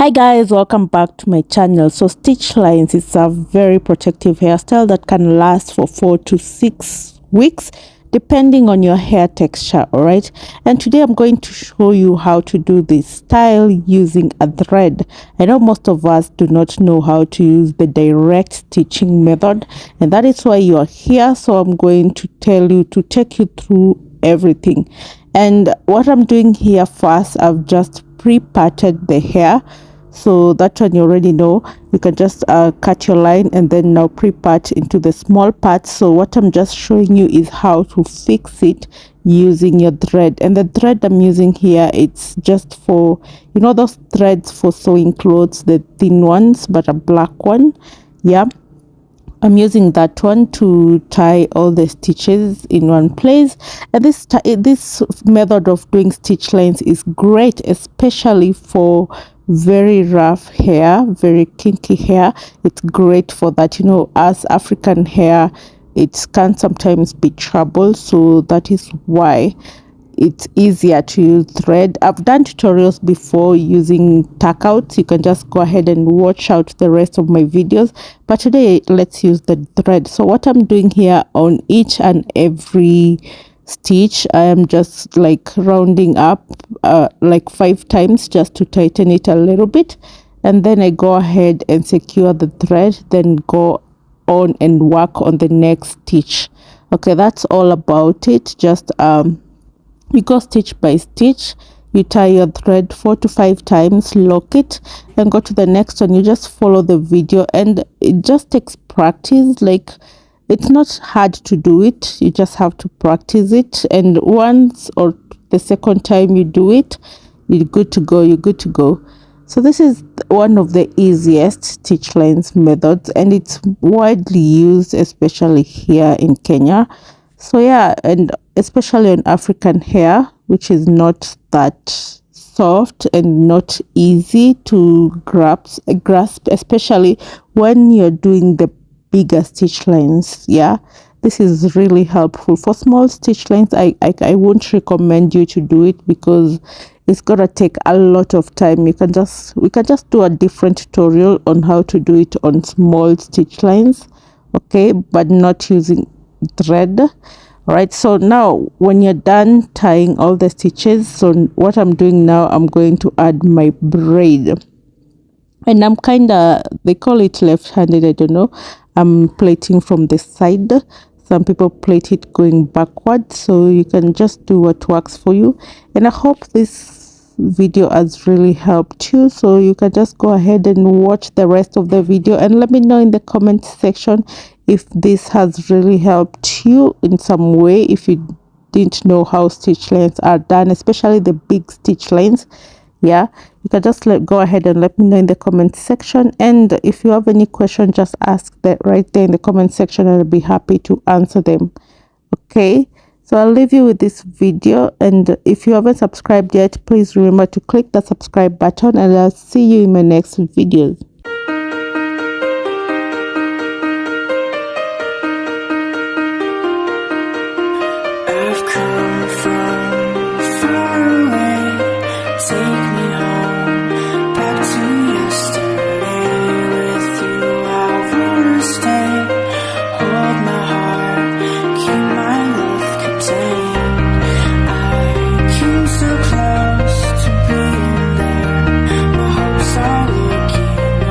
Hi guys, welcome back to my channel. So stitch lines is a very protective hairstyle that can last for 4 to 6 weeks depending on your hair texture. All right, and today I'm going to show you how to do this style using a thread. I know most of us do not know how to use the direct stitching method, and that is why you are here. So I'm going to tell you to take you through everything. And what I'm doing here, first I've just pre-parted the hair, so that one you already know. You can just cut your line and then now pre-part into the small parts. So what I'm just showing you is how to fix it using your thread. And the thread I'm using here, it's just for, you know, those threads for sewing clothes, the thin ones, but a black one. Yeah, I'm using that one to tie all the stitches in one place. And this method of doing stitch lines is great, especially for very rough hair, very kinky hair. It's great for that. You know, as African hair, it can sometimes be trouble, so that is why it's easier to use thread. I've done tutorials before using tack outs. You can just go ahead and watch out the rest of my videos, but today let's use the thread. So what I'm doing here, on each and every stitch, I am just like rounding up like 5 times just to tighten it a little bit, and then I go ahead and secure the thread, then go on and work on the next stitch. Okay, that's all about it. Just you go stitch by stitch, you tie your thread 4 to 5 times, lock it, and go to the next one. You just follow the video, and it just takes practice. Like, it's not hard to do it, you just have to practice it, and once or the second time you do it, you're good to go. You're good to go. So this is one of the easiest stitch lines methods, and it's widely used, especially here in Kenya. So yeah, and especially on African hair, which is not that soft and not easy to grasp, especially when you're doing the bigger stitch lines. Yeah, this is really helpful. For small stitch lines, I won't recommend you to do it because it's gonna take a lot of time. We can just do a different tutorial on how to do it on small stitch lines, okay, but not using thread. All right, so now when you're done tying all the stitches, so what I'm doing now, I'm going to add my braid, and I'm kind of, they call it left-handed, I don't know. I'm plaiting from the side. Some people plait it going backward, so you can just do what works for you. And I hope this video has really helped you, so you can just go ahead and watch the rest of the video and let me know in the comment section if this has really helped you in some way. If you didn't know how stitch lines are done, especially the big stitch lines, yeah, you can just go ahead and let me know in the comment section. And if you have any question, just ask that right there in the comment section, and I'll be happy to answer them. Okay, so I'll leave you with this video, and if you haven't subscribed yet, please remember to click the subscribe button, and I'll see you in my next videos. I've come from far away, take me home, back to yesterday. With you I wanna stay, hold my heart, keep my love contained. I came so close to being there, my hopes are looking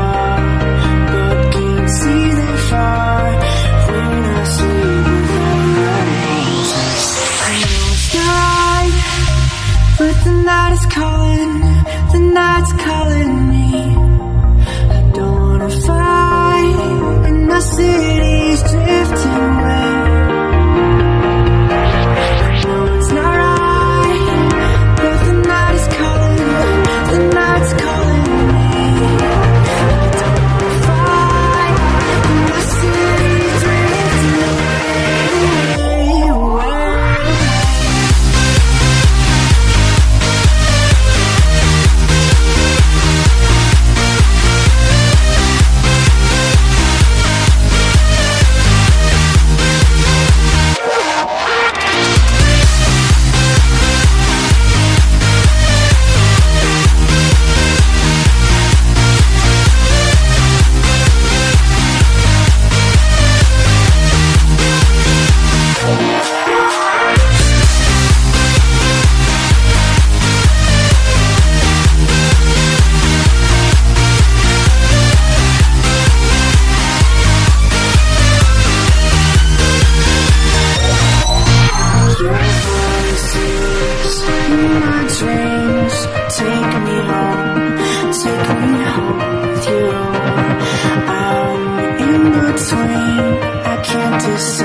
this